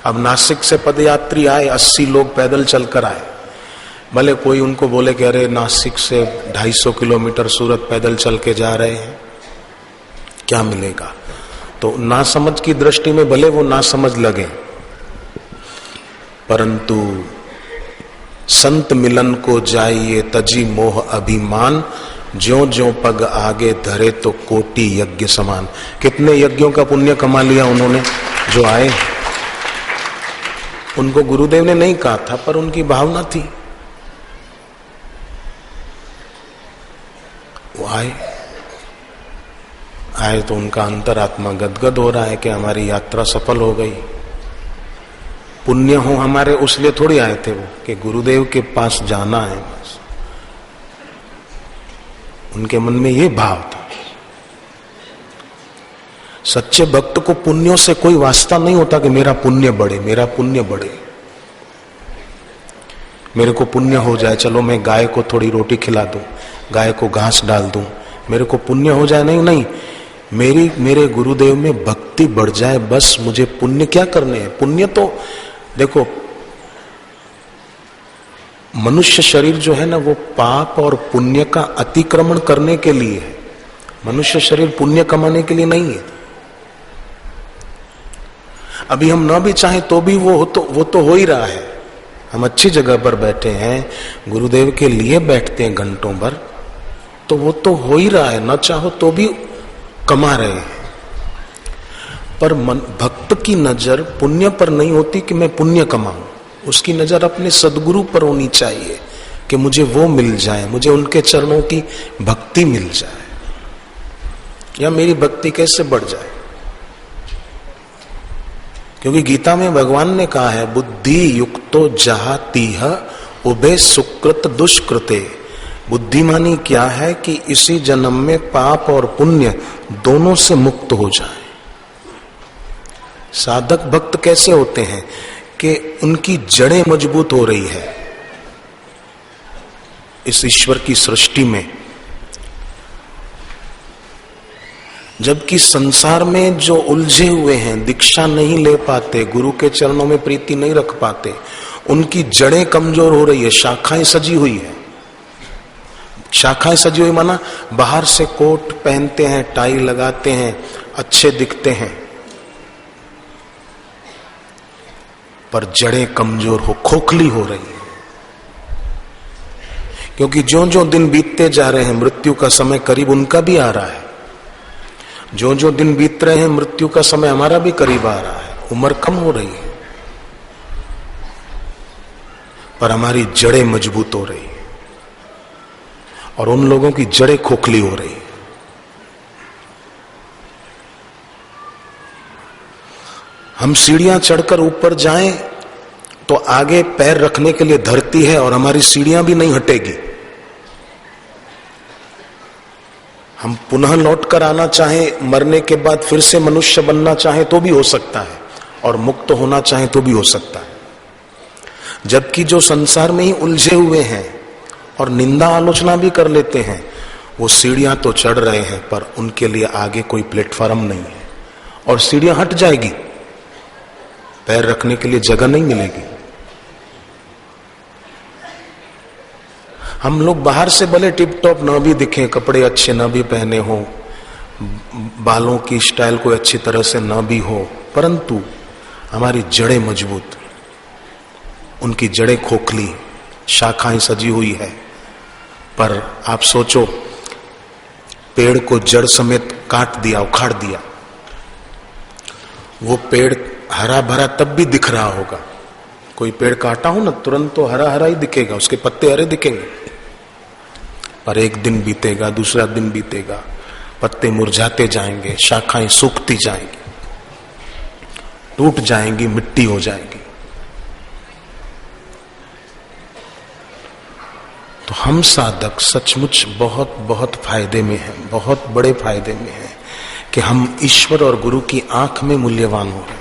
अब नासिक से पदयात्री आए, 80 लोग पैदल चलकर आए। भले कोई उनको बोले कि अरे नासिक से 250 किलोमीटर सूरत पैदल चल के जा रहे हैं, क्या मिलेगा। तो नासमझ की दृष्टि में भले वो नासमझ लगे, परंतु संत मिलन को जाइए तजी मोह अभिमान, ज्यों ज्यों पग आगे धरे तो कोटि यज्ञ समान। कितने यज्ञों का पुण्य कमा लिया उन्होंने जो आए। उनको गुरुदेव ने नहीं कहा था, पर उनकी भावना थी, वो आए तो उनका अंतरात्मा गदगद हो रहा है कि हमारी यात्रा सफल हो गई। पुण्य हो हमारे उसलिए थोड़ी आए थे वो कि गुरुदेव के पास जाना है, बस उनके मन में ये भाव था। सच्चे भक्त को पुण्यों से कोई वास्ता नहीं होता कि मेरा पुण्य बढ़े, मेरा पुण्य बढ़े, मेरे को पुण्य हो जाए, चलो मैं गाय को थोड़ी रोटी खिला दूं, गाय को घास डाल दूं, मेरे को पुण्य हो जाए। नहीं नहीं, मेरे गुरुदेव में भक्ति बढ़ जाए, बस मुझे पुण्य क्या करने हैं। पुण्य तो देखो, मनुष्य शरीर जो है ना, वो पाप और पुण्य का अतिक्रमण करने के लिए है। मनुष्य शरीर पुण्य कमाने के लिए नहीं है। अभी हम ना भी चाहें तो भी वो तो हो ही रहा है। हम अच्छी जगह पर बैठे हैं, गुरुदेव के लिए बैठते हैं घंटों भर, तो वो तो हो ही रहा है, ना चाहो तो भी कमा रहे हैं। पर भक्त की नजर पुण्य पर नहीं होती कि मैं पुण्य कमाऊं, उसकी नजर अपने सदगुरु पर होनी चाहिए कि मुझे वो मिल जाए, मुझे उनके चरणों की भक्ति मिल जाए, या मेरी भक्ति कैसे बढ़ जाए। क्योंकि गीता में भगवान ने कहा है, बुद्धि युक्तो जहातीह उभे सुकृत दुष्कृते। बुद्धिमानी क्या है कि इसी जन्म में पाप और पुण्य दोनों से मुक्त हो जाए। साधक भक्त कैसे होते हैं कि उनकी जड़ें मजबूत हो रही है इस ईश्वर की सृष्टि में। जबकि संसार में जो उलझे हुए हैं, दीक्षा नहीं ले पाते, गुरु के चरणों में प्रीति नहीं रख पाते, उनकी जड़ें कमजोर हो रही है, शाखाएं सजी हुई है। शाखाएं सजी हुई माना बाहर से कोट पहनते हैं, टाई लगाते हैं, अच्छे दिखते हैं, पर जड़ें कमजोर हो, खोखली हो रही है। क्योंकि ज्यों ज्यों दिन बीतते जा रहे हैं, मृत्यु का समय करीब उनका भी आ रहा है। ज्यों ज्यों दिन बीत रहे हैं, मृत्यु का समय हमारा भी करीब आ रहा है, उम्र कम हो रही है, पर हमारी जड़ें मजबूत हो रही है और उन लोगों की जड़ें खोखली हो रही है। हम सीढ़ियां चढ़कर ऊपर जाएं तो आगे पैर रखने के लिए धरती है और हमारी सीढ़ियां भी नहीं हटेगी। हम पुनः लौटकर आना चाहें, मरने के बाद फिर से मनुष्य बनना चाहें तो भी हो सकता है, और मुक्त होना चाहें तो भी हो सकता है। जबकि जो संसार में ही उलझे हुए हैं और निंदा आलोचना भी कर लेते हैं, वो सीढ़ियां तो चढ़ रहे हैं, पर उनके लिए आगे कोई प्लेटफॉर्म नहीं है और सीढ़ियां हट जाएगी, पैर रखने के लिए जगह नहीं मिलेगी। हम लोग बाहर से भले टिप टॉप ना भी दिखें, कपड़े अच्छे ना भी पहने हो, बालों की स्टाइल कोई अच्छी तरह से ना भी हो, परंतु हमारी जड़ें मजबूत, उनकी जड़ें खोखली, शाखाएं सजी हुई है। पर आप सोचो, पेड़ को जड़ समेत काट दिया, उखाड़ दिया, वो पेड़ हरा भरा तब भी दिख रहा होगा। कोई पेड़ काटा हो ना, तुरंत तो हरा हरा ही दिखेगा, उसके पत्ते हरे दिखेंगे, पर एक दिन बीतेगा, दूसरा दिन बीतेगा, पत्ते मुरझाते जाएंगे, शाखाएं सूखती जाएंगी, टूट जाएंगी, मिट्टी हो जाएगी। तो हम साधक सचमुच बहुत बहुत फायदे में हैं, बहुत बड़े फायदे में हैं कि हम ईश्वर और गुरु की आंख में मूल्यवान हो रहे हैं।